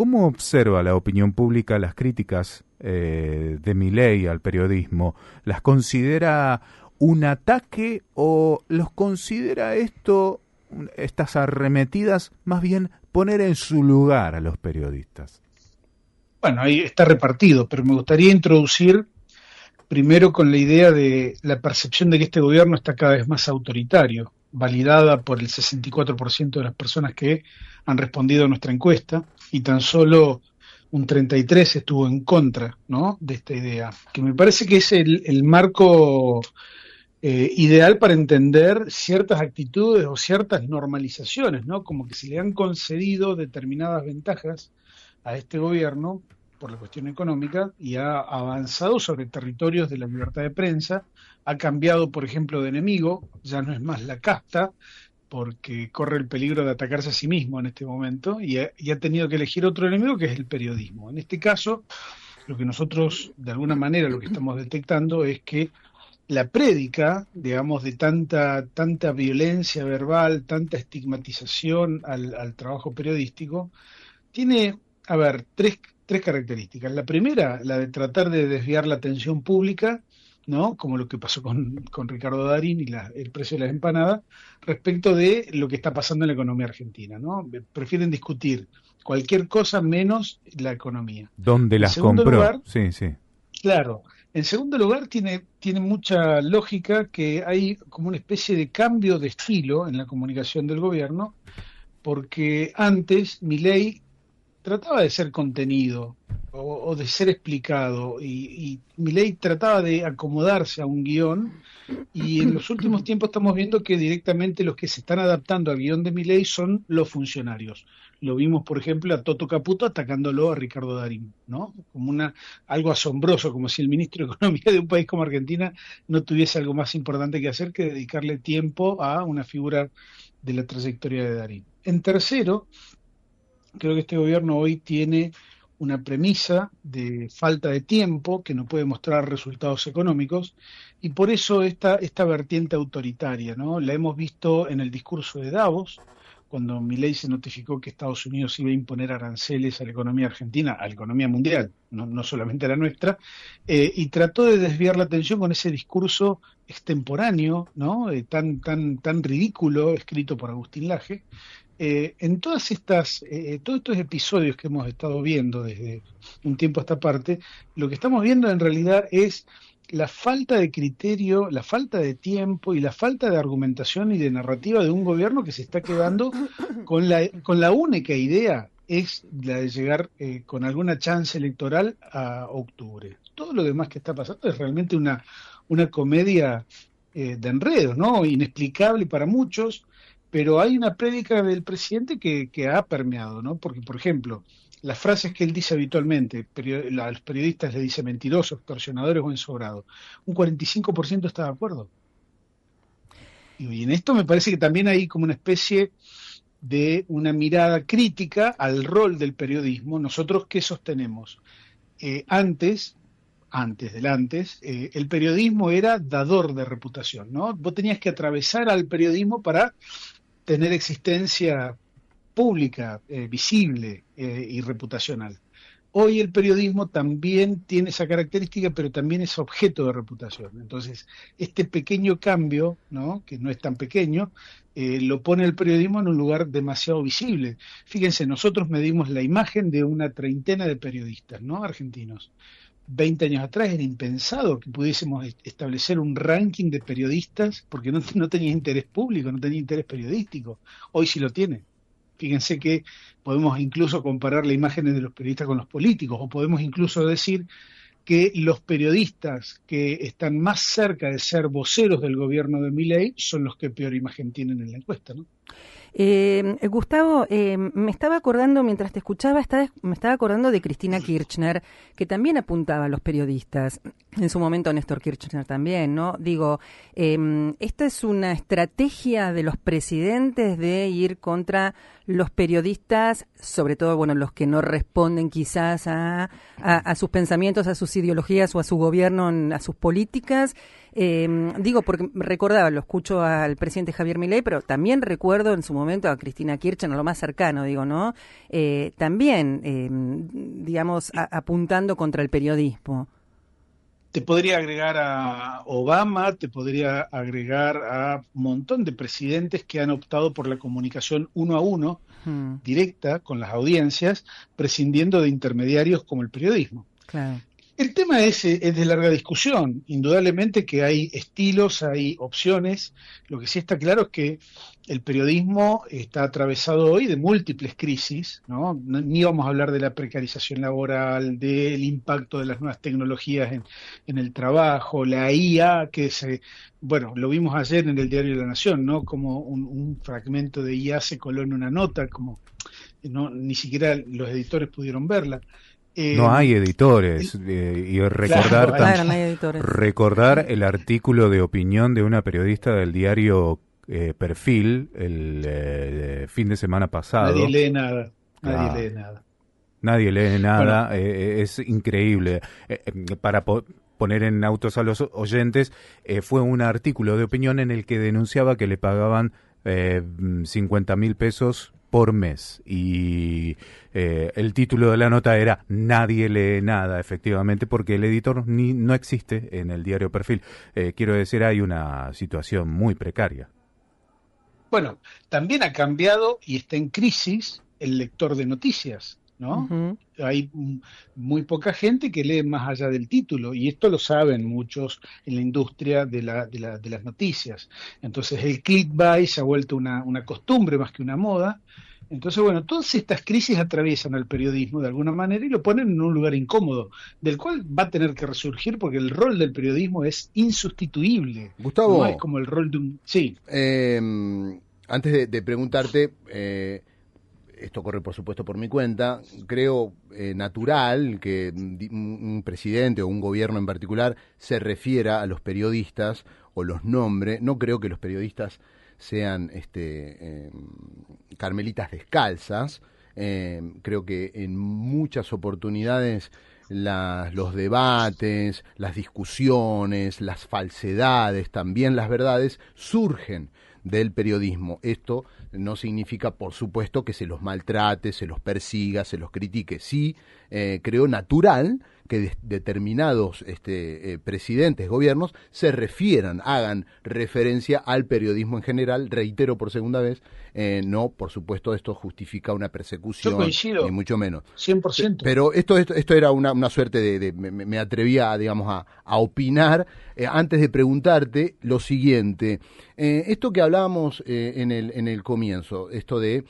¿cómo observa la opinión pública las críticas de Milei al periodismo? ¿Las considera un ataque o los considera estas arremetidas, más bien poner en su lugar a los periodistas? Bueno, ahí está repartido, pero me gustaría introducir primero con la idea de la percepción de que este gobierno está cada vez más autoritario, validada por el 64% de las personas que han respondido a nuestra encuesta, y tan solo un 33% estuvo en contra, ¿no?, de esta idea, que me parece que es el marco ideal para entender ciertas actitudes o ciertas normalizaciones, ¿no? Como que se le han concedido determinadas ventajas a este gobierno por la cuestión económica y ha avanzado sobre territorios de la libertad de prensa, ha cambiado, por ejemplo, de enemigo, ya no es más la casta, porque corre el peligro de atacarse a sí mismo en este momento y ha tenido que elegir otro enemigo que es el periodismo. En este caso, lo que nosotros, de alguna manera, lo que estamos detectando es que la prédica, digamos, de tanta violencia verbal, tanta estigmatización al trabajo periodístico, tiene, a ver, tres características. La primera, la de tratar de desviar la atención pública, ¿no? Como lo que pasó con Ricardo Darín y el precio de las empanadas, respecto de lo que está pasando en la economía argentina, ¿no? Prefieren discutir cualquier cosa menos la economía. ¿Dónde En las segundo compró? lugar, Sí, sí. claro. En segundo lugar, tiene mucha lógica que hay como una especie de cambio de estilo en la comunicación del gobierno, porque antes Milei trataba de ser contenido o de ser explicado y Milei trataba de acomodarse a un guión y en los últimos tiempos estamos viendo que directamente los que se están adaptando al guión de Milei son los funcionarios. Lo vimos, por ejemplo, a Toto Caputo atacándolo a Ricardo Darín, ¿no? Como algo asombroso, como si el ministro de Economía de un país como Argentina no tuviese algo más importante que hacer que dedicarle tiempo a una figura de la trayectoria de Darín. En tercero, creo que este gobierno hoy tiene una premisa de falta de tiempo que no puede mostrar resultados económicos y por eso esta vertiente autoritaria, ¿no? La hemos visto en el discurso de Davos, cuando Milei se notificó que Estados Unidos iba a imponer aranceles a la economía argentina, a la economía mundial, no solamente a la nuestra, y trató de desviar la atención con ese discurso extemporáneo, ¿no? Tan ridículo, escrito por Agustín Laje, en todos estos episodios que hemos estado viendo desde un tiempo a esta parte, lo que estamos viendo en realidad es la falta de criterio, la falta de tiempo y la falta de argumentación y de narrativa de un gobierno que se está quedando con la única idea es la de llegar con alguna chance electoral a octubre. Todo lo demás que está pasando es realmente una comedia de enredos, ¿no? Inexplicable para muchos, pero hay una prédica del presidente que ha permeado, ¿no? Porque, por ejemplo, las frases que él dice habitualmente, a los periodistas le dice mentirosos, extorsionadores o ensobrados, un 45% está de acuerdo. Y en esto me parece que también hay como una especie de una mirada crítica al rol del periodismo. ¿Nosotros qué sostenemos? Antes del antes, el periodismo era dador de reputación, ¿no? Vos tenías que atravesar al periodismo para tener existencia pública, visible y reputacional. Hoy el periodismo también tiene esa característica, pero también es objeto de reputación. Entonces, este pequeño cambio, ¿no?, que no es tan pequeño, lo pone el periodismo en un lugar demasiado visible. Fíjense, nosotros medimos la imagen de una treintena de periodistas, ¿no?, argentinos. 20 años atrás era impensado que pudiésemos establecer un ranking de periodistas porque no tenía interés público, no tenía interés periodístico. Hoy sí lo tiene. Fíjense que podemos incluso comparar la imagen de los periodistas con los políticos, o podemos incluso decir que los periodistas que están más cerca de ser voceros del gobierno de Milei son los que peor imagen tienen en la encuesta, ¿no? Gustavo, me estaba acordando, mientras te escuchaba, me estaba acordando de Cristina Kirchner, que también apuntaba a los periodistas. En su momento Néstor Kirchner también, ¿no? Digo, esta es una estrategia de los presidentes de ir contra los periodistas, sobre todo, bueno, los que no responden quizás a sus pensamientos, a sus ideologías o a su gobierno, a sus políticas. Digo, porque recordaba, lo escucho al presidente Javier Milei, pero también recuerdo en su momento a Cristina Kirchner, lo más cercano, digo, ¿no? También, digamos, apuntando contra el periodismo. Te podría agregar a Obama, te podría agregar a un montón de presidentes que han optado por la comunicación uno a uno, directa con las audiencias, prescindiendo de intermediarios como el periodismo. Claro. El tema es de larga discusión. Indudablemente que hay estilos, hay opciones. Lo que sí está claro es que el periodismo está atravesado hoy de múltiples crisis, ¿no? Ni vamos a hablar de la precarización laboral, del impacto de las nuevas tecnologías en el trabajo, la IA, bueno, lo vimos ayer en el Diario de la Nación, ¿no? Como un fragmento de IA se coló en una nota, como ni siquiera los editores pudieron verla. No hay editores y recordar, claro, no hay editores. Recordar el artículo de opinión de una periodista del diario Perfil el fin de semana pasado. Nadie lee nada, Claro. nadie lee nada. Nadie lee nada, Bueno, es increíble. Para poner en autos a los oyentes, fue un artículo de opinión en el que denunciaba que le pagaban 50.000 pesos por mes y el título de la nota era Nadie lee nada, efectivamente, porque el editor no existe en el diario Perfil. Quiero decir, hay una situación muy precaria. bueno, también ha cambiado y está en crisis el lector de noticias, ¿no? Uh-huh. Hay muy poca gente que lee más allá del título y esto lo saben muchos en la industria de las noticias. Entonces el clickbait se ha vuelto una costumbre más que una moda. Entonces, bueno, todas estas crisis atraviesan al periodismo de alguna manera y lo ponen en un lugar incómodo, del cual va a tener que resurgir porque el rol del periodismo es insustituible. Gustavo, No es como el rol de un... Sí. Antes de preguntarte, esto corre por supuesto por mi cuenta, creo natural que un presidente o un gobierno en particular se refiera a los periodistas o los nombre. No creo que los periodistas sean carmelitas descalzas. Creo que en muchas oportunidades los debates, las discusiones, las falsedades, también las verdades, surgen del periodismo. Esto no significa, por supuesto, que se los maltrate, se los persiga, se los critique. Sí, creo natural que determinados presidentes, gobiernos, se refieran, hagan referencia al periodismo en general. Reitero por segunda vez, no, por supuesto, esto justifica una persecución, Yo coincido, ni mucho menos. 100%. Pero esto era una suerte me atrevía, digamos, a opinar antes de preguntarte lo siguiente. Esto que hablábamos en el comienzo, esto de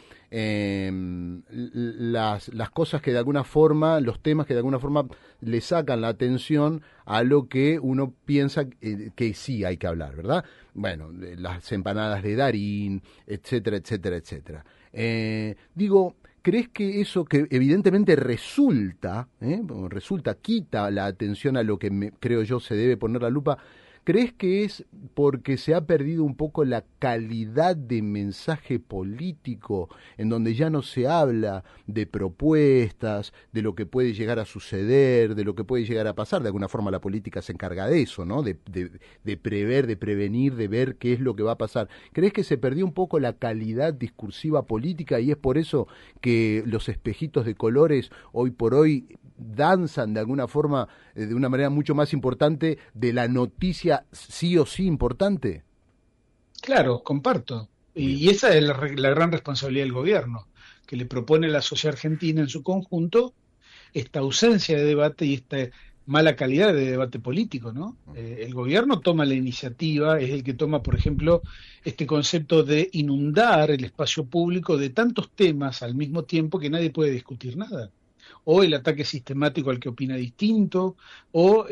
las cosas que de alguna forma, los temas que de alguna forma le sacan la atención a lo que uno piensa que sí hay que hablar, ¿verdad? Bueno, las empanadas de Darín, etcétera, etcétera, etcétera. Digo, ¿crees que eso que evidentemente quita la atención a lo que creo yo se debe poner la lupa? ¿Crees que es porque se ha perdido un poco la calidad de mensaje político, en donde ya no se habla de propuestas, de lo que puede llegar a suceder, de lo que puede llegar a pasar? De alguna forma la política se encarga de eso, ¿no? De prever, de prevenir, de ver qué es lo que va a pasar. ¿Crees que se perdió un poco la calidad discursiva política y es por eso que los espejitos de colores hoy por hoy danzan de alguna forma, de una manera mucho más importante, de la noticia sí o sí importante? Claro, comparto. Y esa es la gran responsabilidad del gobierno, que le propone a la sociedad argentina en su conjunto esta ausencia de debate y esta mala calidad de debate político, ¿no? El gobierno toma la iniciativa, es el que toma, por ejemplo, este concepto de inundar el espacio público de tantos temas al mismo tiempo que nadie puede discutir nada. O el ataque sistemático al que opina distinto, o,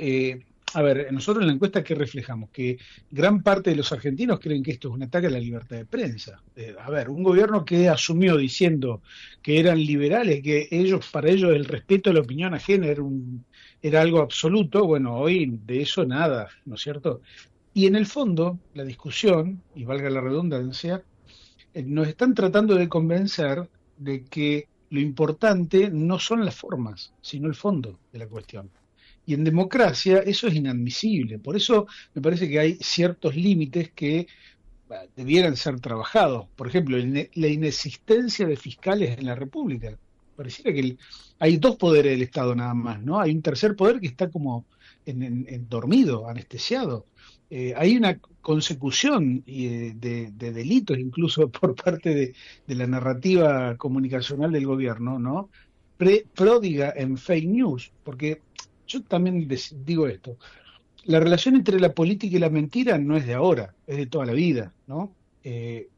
a ver, nosotros en la encuesta, ¿qué reflejamos? Que gran parte de los argentinos creen que esto es un ataque a la libertad de prensa. A ver, un gobierno que asumió diciendo que eran liberales, que para ellos el respeto a la opinión ajena era algo absoluto, bueno, hoy de eso nada, ¿no es cierto? Y en el fondo, la discusión, y valga la redundancia, nos están tratando de convencer de que lo importante no son las formas, sino el fondo de la cuestión. Y en democracia eso es inadmisible. Por eso me parece que hay ciertos límites que debieran ser trabajados. Por ejemplo, la inexistencia de fiscales en la República. Pareciera que hay dos poderes del Estado nada más, ¿no? Hay un tercer poder que está como dormido, anestesiado. Hay una consecución de delitos incluso por parte de la narrativa comunicacional del gobierno, ¿no? Pródiga en fake news, porque yo también digo esto, la relación entre la política y la mentira no es de ahora, es de toda la vida, ¿no?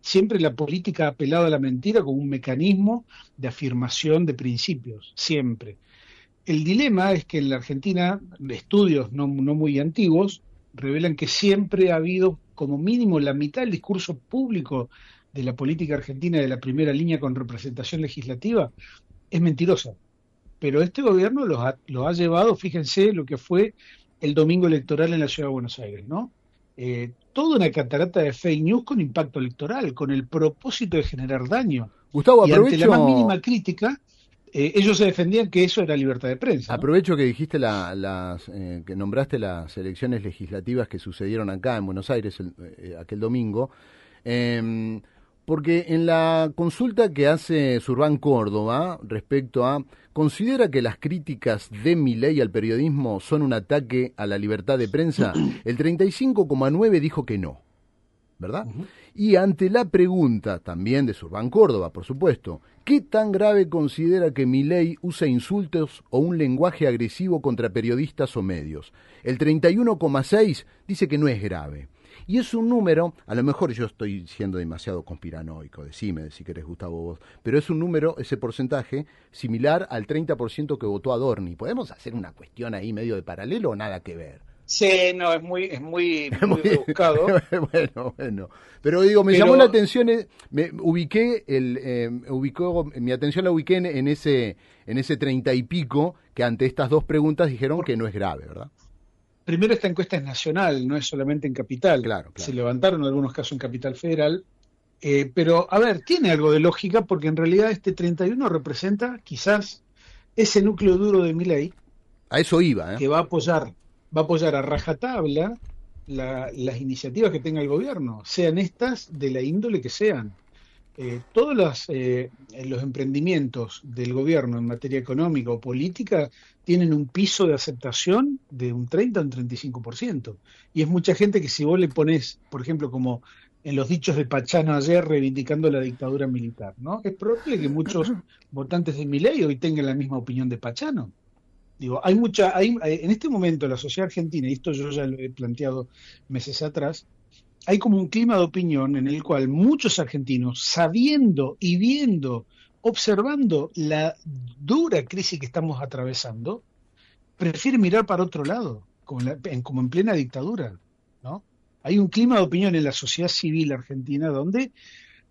Siempre la política ha apelado a la mentira como un mecanismo de afirmación de principios, siempre. El dilema es que en la Argentina, estudios no muy antiguos revelan que siempre ha habido como mínimo la mitad del discurso público de la política argentina de la primera línea con representación legislativa es mentirosa. Pero este gobierno los ha llevado, fíjense lo que fue el domingo electoral en la Ciudad de Buenos Aires, ¿no? Toda una catarata de fake news con impacto electoral, con el propósito de generar daño. Gustavo, y aprovecho... ante la más mínima crítica, ellos se defendían que eso era libertad de prensa, ¿no? Aprovecho que dijiste que nombraste las elecciones legislativas que sucedieron acá en Buenos Aires aquel domingo, porque en la consulta que hace Surván Córdoba respecto a ¿considera que las críticas de Milei al periodismo son un ataque a la libertad de prensa? El 35,9 dijo que no, ¿verdad? Uh-huh. Y ante la pregunta, también de Surván Córdoba, por supuesto, ¿qué tan grave considera que Milei use insultos o un lenguaje agresivo contra periodistas o medios? El 31,6 dice que no es grave. Y es un número, a lo mejor yo estoy siendo demasiado conspiranoico, decime si querés, Gustavo, vos, pero es un número, ese porcentaje, similar al 30% que votó Adorni. ¿Podemos hacer una cuestión ahí medio de paralelo o nada que ver? Sí, no, es muy rebuscado. Bueno. Pero digo, me llamó la atención, mi atención la ubiqué en ese 30 y pico, que ante estas dos preguntas dijeron que no es grave, ¿verdad? Primero, esta encuesta es nacional, no es solamente en Capital. Claro. Se levantaron en algunos casos en Capital Federal. Pero, a ver, tiene algo de lógica porque en realidad este 31 representa quizás ese núcleo duro de Milei. A eso iba, que va a apoyar a rajatabla las iniciativas que tenga el gobierno, sean estas de la índole que sean. Todos los emprendimientos del gobierno en materia económica o política tienen un piso de aceptación de un 30 o un 35%. Y es mucha gente que si vos le ponés, por ejemplo, como en los dichos de Pachano ayer reivindicando la dictadura militar, ¿no? Es probable que muchos votantes de Milei hoy tengan la misma opinión de Pachano. Digo, en este momento la sociedad argentina, y esto yo ya lo he planteado meses atrás, hay como un clima de opinión en el cual muchos argentinos, sabiendo y viendo, observando la dura crisis que estamos atravesando, prefieren mirar para otro lado, como en plena dictadura, ¿no? Hay un clima de opinión en la sociedad civil argentina donde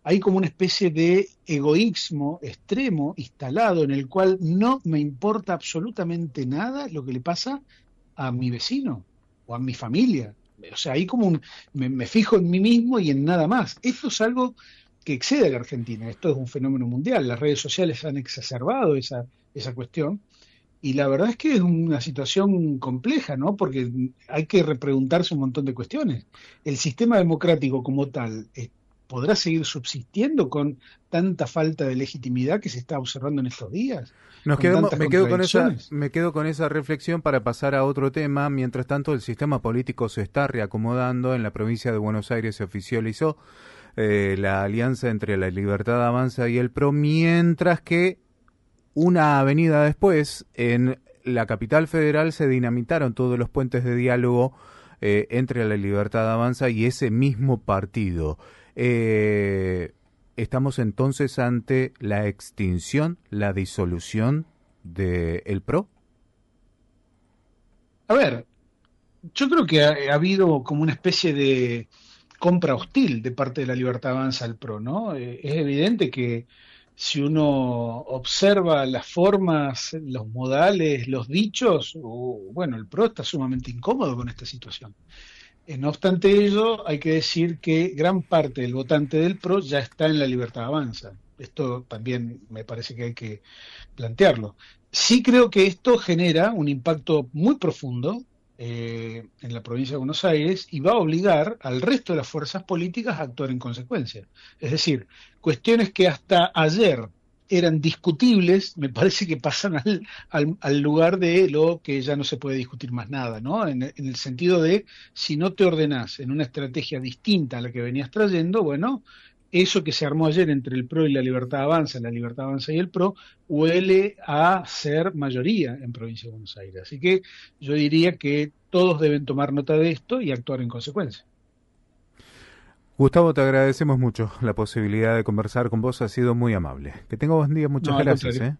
hay como una especie de egoísmo extremo instalado en el cual no me importa absolutamente nada lo que le pasa a mi vecino o a mi familia. O sea, hay como me fijo en mí mismo y en nada más. Esto es algo que excede a la Argentina. Esto es un fenómeno mundial. Las redes sociales han exacerbado esa cuestión. Y la verdad es que es una situación compleja, ¿no? Porque hay que repreguntarse un montón de cuestiones. El sistema democrático como tal ¿podrá seguir subsistiendo con tanta falta de legitimidad que se está observando en estos días? Me quedo con esa reflexión para pasar a otro tema. Mientras tanto, el sistema político se está reacomodando. En la provincia de Buenos Aires se oficializó la alianza entre la Libertad Avanza y el PRO, mientras que una avenida después, en la capital federal, se dinamitaron todos los puentes de diálogo entre la Libertad Avanza y ese mismo partido. ¿Estamos entonces ante la extinción, la disolución del PRO? A ver, yo creo que ha habido como una especie de compra hostil de parte de la Libertad Avanza al PRO, ¿no? Es evidente que si uno observa las formas, los modales, los dichos, bueno, el PRO está sumamente incómodo con esta situación. No obstante ello, hay que decir que gran parte del votante del PRO ya está en la Libertad Avanza. Esto también me parece que hay que plantearlo. Sí creo que esto genera un impacto muy profundo en la provincia de Buenos Aires y va a obligar al resto de las fuerzas políticas a actuar en consecuencia. Es decir, cuestiones que hasta ayer eran discutibles, me parece que pasan al lugar de lo que ya no se puede discutir más nada, ¿no? En el sentido de, si no te ordenás en una estrategia distinta a la que venías trayendo, bueno, eso que se armó ayer entre el PRO y la Libertad Avanza y el PRO, huele a ser mayoría en Provincia de Buenos Aires. Así que yo diría que todos deben tomar nota de esto y actuar en consecuencia. Gustavo, te agradecemos mucho la posibilidad de conversar con vos, ha sido muy amable. Que tenga buen día, muchas No, al gracias. contrario.